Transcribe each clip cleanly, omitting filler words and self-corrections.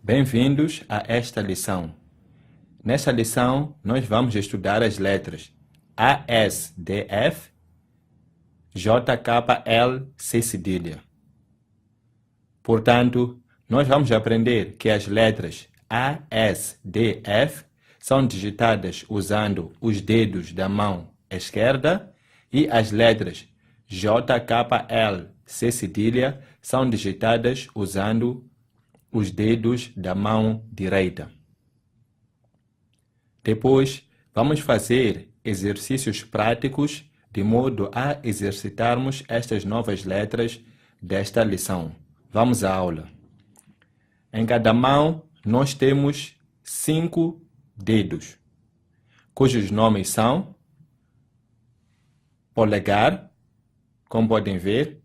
Bem-vindos a esta lição. Nesta lição, nós vamos estudar as letras A, S, D, F, J, K, L, C cedilha. Portanto, nós vamos aprender que as letras A, S, D, F são digitadas usando os dedos da mão esquerda e as letras J, K, L, C cedilha são digitadas usando os dedos da mão direita. Depois, vamos fazer exercícios práticos de modo a exercitarmos estas novas letras desta lição. Vamos à aula. Em cada mão, nós temos 5 dedos, cujos nomes são polegar, como podem ver,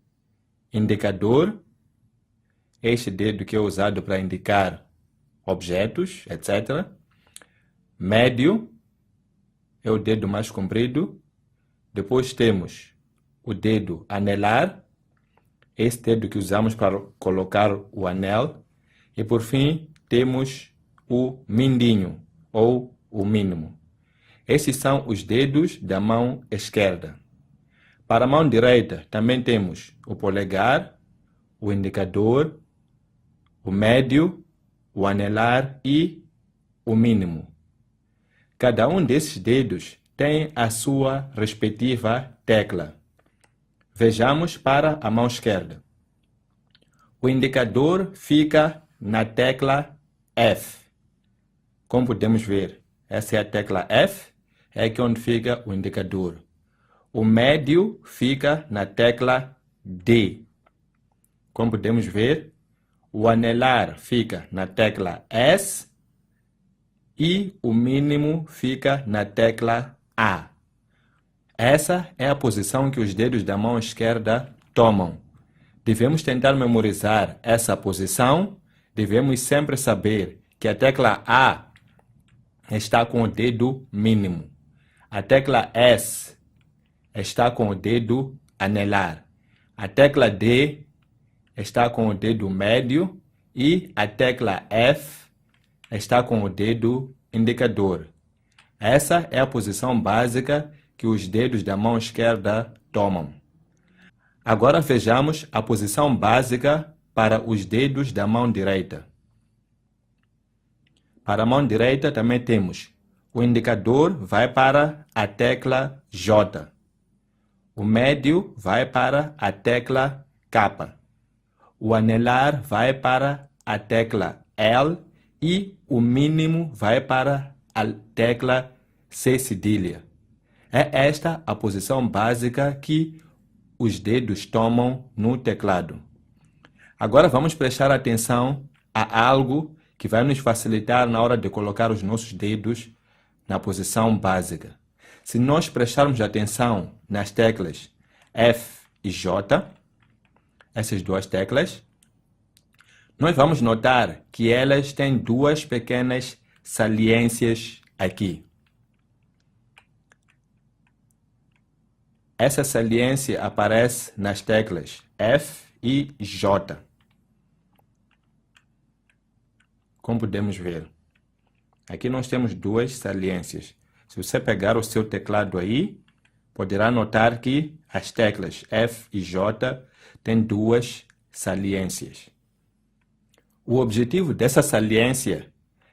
indicador, este dedo que é usado para indicar objetos, etc. Médio é o dedo mais comprido. Depois temos o dedo anelar, esse dedo que usamos para colocar o anel. E por fim, temos o mindinho, ou o mínimo. Esses são os dedos da mão esquerda. Para a mão direita, também temos o polegar, o indicador, o médio, o anelar e o mínimo. Cada um desses dedos tem a sua respectiva tecla. Vejamos para a mão esquerda. O indicador fica na tecla F. Como podemos ver, essa é a tecla F, é aqui onde fica o indicador. O médio fica na tecla D. Como podemos ver, o anelar fica na tecla S e o mínimo fica na tecla A. Essa é a posição que os dedos da mão esquerda tomam. Devemos tentar memorizar essa posição. Devemos sempre saber que a tecla A está com o dedo mínimo. A tecla S está com o dedo anelar. A tecla D está com o dedo médio e a tecla F está com o dedo indicador. Essa é a posição básica que os dedos da mão esquerda tomam. Agora vejamos a posição básica para os dedos da mão direita. Para a mão direita também temos o indicador vai para a tecla J. O médio vai para a tecla K. O anelar vai para a tecla L e o mínimo vai para a tecla C cedilha. É esta a posição básica que os dedos tomam no teclado. Agora vamos prestar atenção a algo que vai nos facilitar na hora de colocar os nossos dedos na posição básica. Se nós prestarmos atenção nas teclas F e J, essas duas teclas, nós vamos notar que elas têm duas pequenas saliências aqui. Essa saliência aparece nas teclas F e J. Como podemos ver, aqui nós temos duas saliências. Se você pegar o seu teclado aí, poderá notar que as teclas F e J têm duas saliências. O objetivo dessa saliência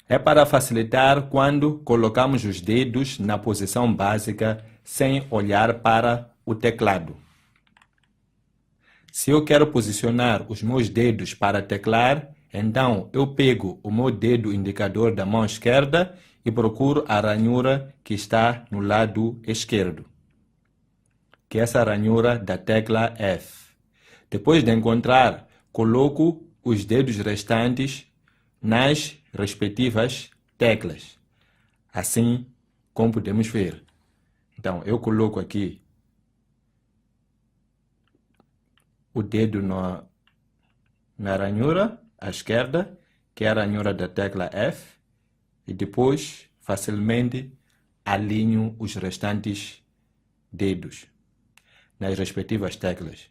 é para facilitar quando colocamos os dedos na posição básica sem olhar para o teclado. Se eu quero posicionar os meus dedos para teclar, então eu pego o meu dedo indicador da mão esquerda e procuro a ranhura que está no lado esquerdo, que é essa ranhura da tecla F. Depois de encontrar, coloco os dedos restantes nas respectivas teclas, assim como podemos ver. Então, eu coloco aqui o dedo na ranhura à esquerda, que é a ranhura da tecla F, e depois facilmente alinho os restantes dedos nas respectivas teclas.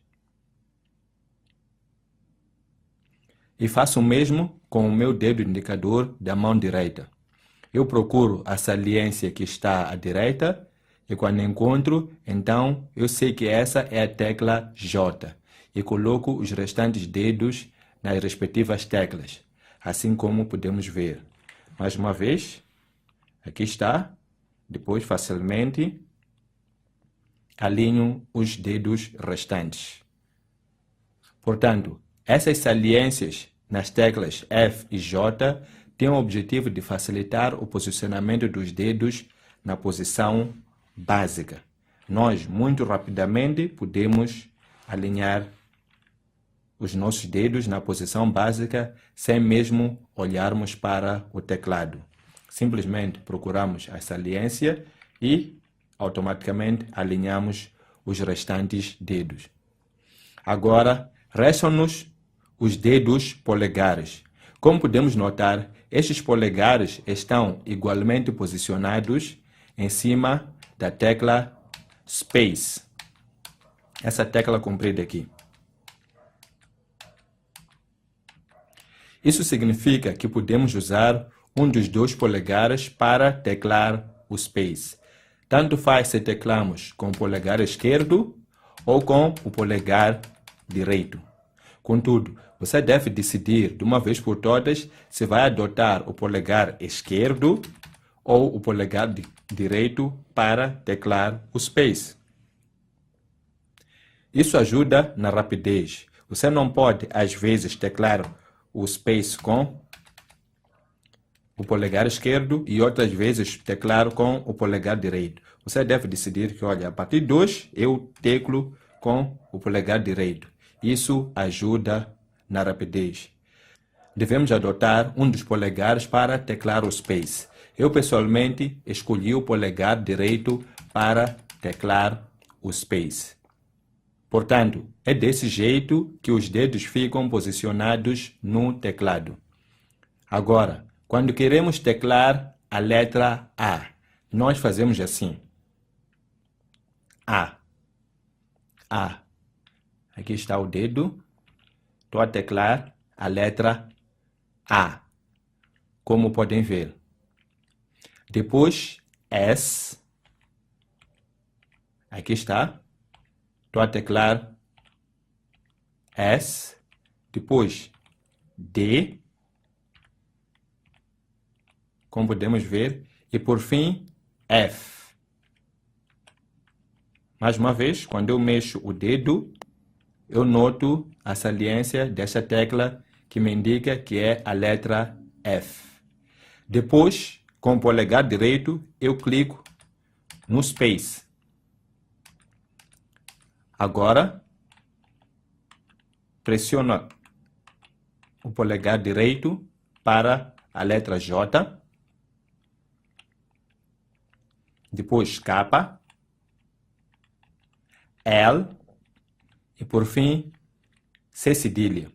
E faço o mesmo com o meu dedo indicador da mão direita. Eu procuro a saliência que está à direita e quando encontro, então eu sei que essa é a tecla J e coloco os restantes dedos nas respectivas teclas, assim como podemos ver. Mais uma vez, aqui está, depois facilmente alinho os dedos restantes. Portanto, essas saliências nas teclas F e J têm o objetivo de facilitar o posicionamento dos dedos na posição básica. Nós, muito rapidamente, podemos alinhar os nossos dedos na posição básica sem mesmo olharmos para o teclado. Simplesmente procuramos a saliência e automaticamente alinhamos os restantes dedos. Agora, restam-nos os dedos polegares. Como podemos notar, estes polegares estão igualmente posicionados em cima da tecla Space. Essa tecla comprida aqui. Isso significa que podemos usar um dos dois polegares para teclar o Space. Tanto faz se teclamos com o polegar esquerdo ou com o polegar direito. Contudo, você deve decidir de uma vez por todas se vai adotar o polegar esquerdo ou o polegar direito para teclar o Space. Isso ajuda na rapidez. Você não pode, às vezes, teclar o Space com o polegar esquerdo e outras vezes teclar com o polegar direito. Você deve decidir que, olha, a partir de hoje eu teclo com o polegar direito. Isso ajuda na rapidez. Devemos adotar um dos polegares para teclar o Space. Eu, pessoalmente, escolhi o polegar direito para teclar o Space. Portanto, é desse jeito que os dedos ficam posicionados no teclado. Agora, quando queremos teclar a letra A, nós fazemos assim. A. Aqui está o dedo. Estou a teclar a letra A, como podem ver. Depois, S. Aqui está. Estou a teclar S. Depois, D. Como podemos ver. E por fim, F. Mais uma vez, quando eu mexo o dedo, eu noto a saliência dessa tecla que me indica que é a letra F. Depois, com o polegar direito, eu clico no Space. Agora, pressiono o polegar direito para a letra J. Depois K, L e por fim C cedilha.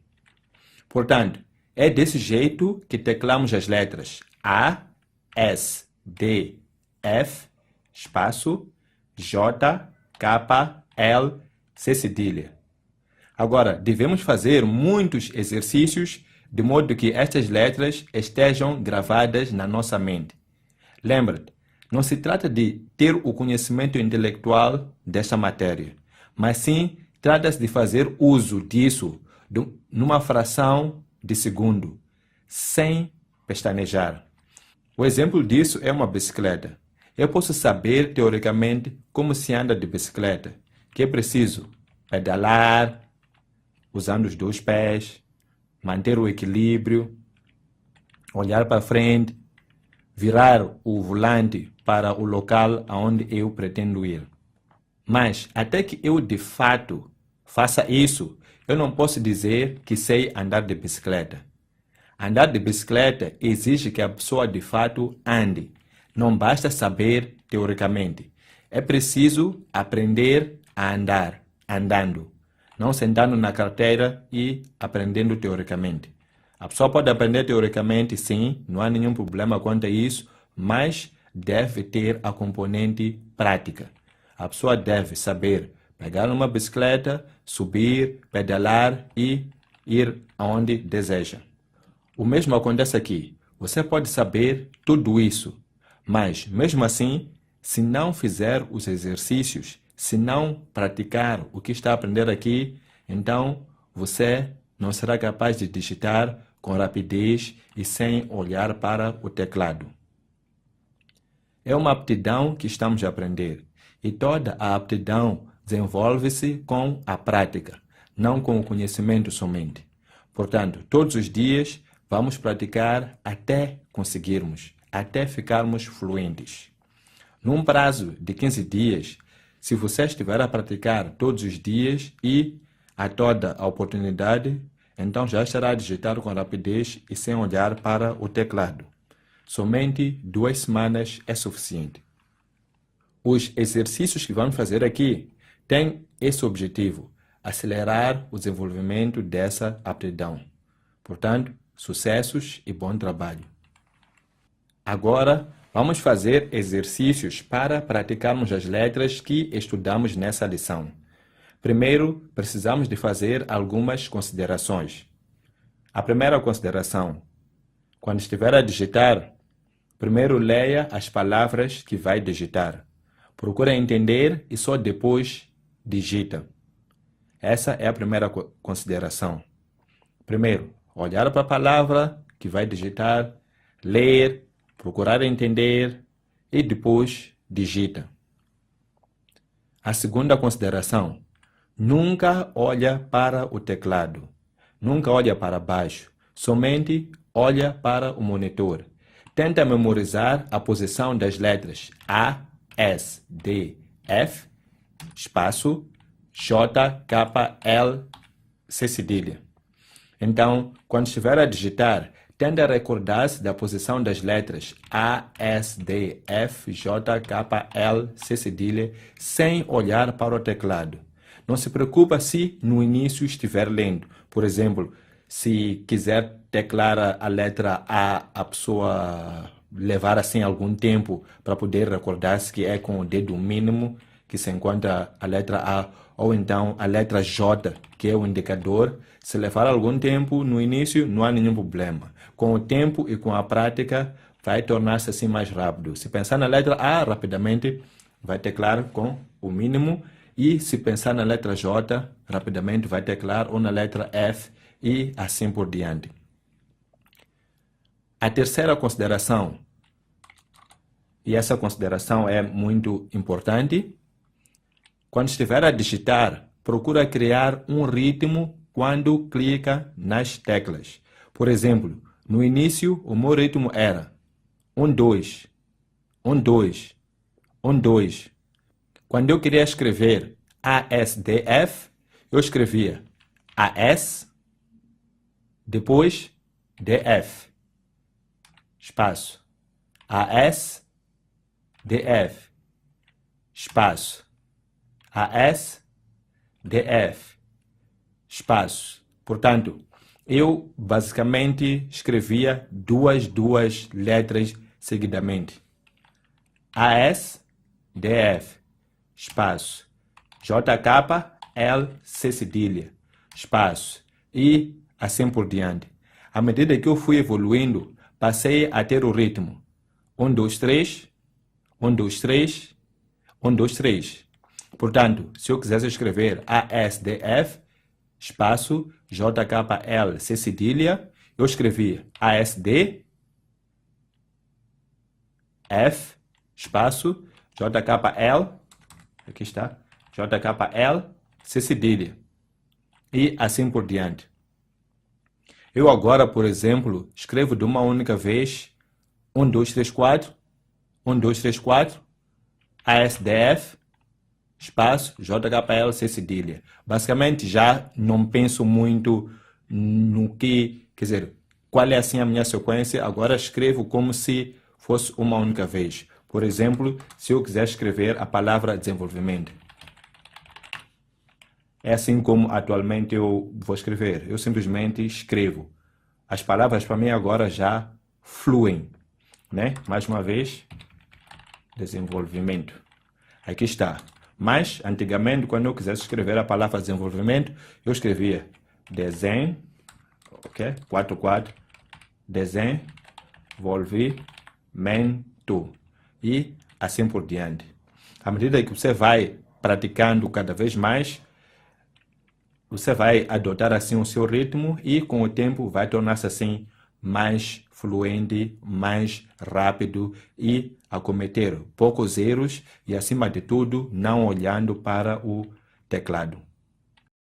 Portanto, é desse jeito que teclamos as letras A, S, D, F, espaço, J, K, L, C cedilha. Agora, devemos fazer muitos exercícios de modo que estas letras estejam gravadas na nossa mente. Lembra-te, não se trata de ter o conhecimento intelectual desta matéria, mas sim trata-se de fazer uso disso numa fração de segundo, sem pestanejar. O exemplo disso é uma bicicleta. Eu posso saber, teoricamente, como se anda de bicicleta, que é preciso pedalar, usando os dois pés, manter o equilíbrio, olhar para frente, virar o volante para o local aonde eu pretendo ir. Mas, até que eu de fato faça isso, eu não posso dizer que sei andar de bicicleta. Andar de bicicleta exige que a pessoa de fato ande. Não basta saber teoricamente. É preciso aprender a andar, andando. Não sentando na carteira e aprendendo teoricamente. A pessoa pode aprender teoricamente, sim, não há nenhum problema quanto a isso, mas deve ter a componente prática. A pessoa deve saber pegar uma bicicleta, subir, pedalar e ir aonde deseja. O mesmo acontece aqui. Você pode saber tudo isso, mas mesmo assim, se não fizer os exercícios, se não praticar o que está a aprender aqui, então você não será capaz de digitar com rapidez e sem olhar para o teclado. É uma aptidão que estamos a aprender e toda a aptidão desenvolve-se com a prática, não com o conhecimento somente. Portanto, todos os dias vamos praticar até conseguirmos, até ficarmos fluentes. Num prazo de 15 dias, se você estiver a praticar todos os dias e a toda a oportunidade, então já estará a digitar com rapidez e sem olhar para o teclado. Somente 2 semanas é suficiente. Os exercícios que vamos fazer aqui têm esse objetivo, acelerar o desenvolvimento dessa aptidão. Portanto, sucessos e bom trabalho. Agora, vamos fazer exercícios para praticarmos as letras que estudamos nessa lição. Primeiro, precisamos de fazer algumas considerações. A primeira consideração: quando estiver a digitar, primeiro leia as palavras que vai digitar. Procure entender e só depois digita. Essa é a primeira consideração. Primeiro, olhar para a palavra que vai digitar, ler, procurar entender e depois digita. A segunda consideração: nunca olha para o teclado, nunca olha para baixo, somente olha para o monitor. Tenta memorizar a posição das letras A, S, D, F, espaço, J, K, L, C cedilha. Então, quando estiver a digitar, tenta recordar-se da posição das letras A, S, D, F, J, K, L, C cedilha, sem olhar para o teclado. Não se preocupa se no início estiver lendo. Por exemplo, se quiser teclar a letra A pessoa levar assim algum tempo para poder recordar-se que é com o dedo mínimo que se encontra a letra A, ou então a letra J, que é o indicador. Se levar algum tempo no início, não há nenhum problema. Com o tempo e com a prática, vai tornar-se assim mais rápido. Se pensar na letra A, rapidamente vai teclar com o mínimo. E se pensar na letra J, rapidamente vai teclar ou na letra F e assim por diante. A terceira consideração, e essa consideração é muito importante, quando estiver a digitar, procura criar um ritmo quando clica nas teclas. Por exemplo, no início o meu ritmo era 1, 2, 1, 2, 1, 2. Quando eu queria escrever ASDF, eu escrevia AS, depois DF, espaço, AS, DF, espaço, AS, DF, espaço. Portanto, eu basicamente escrevia duas letras seguidamente. AS, DF, espaço, JK, L, C cedilha, espaço, e assim por diante. À medida que eu fui evoluindo, passei a ter o ritmo 1, 2, 3, 1, 2, 3, 1, 2, 3. Portanto, se eu quisesse escrever ASDF, espaço, JKL, C cedilha, eu escrevia ASD, F, espaço, JKL, aqui está, JKL, C cedilha, e assim por diante. Eu agora, por exemplo, escrevo de uma única vez 1, 2, 3, 4, 1, 2, 3, 4, ASDF, espaço, JKL, C cedilha. Basicamente, já não penso muito no que, quer dizer, qual é assim a minha sequência, agora escrevo como se fosse uma única vez. Por exemplo, se eu quiser escrever a palavra desenvolvimento. É assim como atualmente eu vou escrever. Eu simplesmente escrevo. As palavras para mim agora já fluem, né? Mais uma vez, desenvolvimento. Aqui está. Mas, antigamente, quando eu quisesse escrever a palavra desenvolvimento, eu escrevia desenvolvimento. ok? 4, desenvolvimento. E assim por diante. À medida que você vai praticando cada vez mais, você vai adotar assim o seu ritmo e com o tempo vai tornar-se assim mais fluente, mais rápido e a cometer poucos erros e acima de tudo não olhando para o teclado.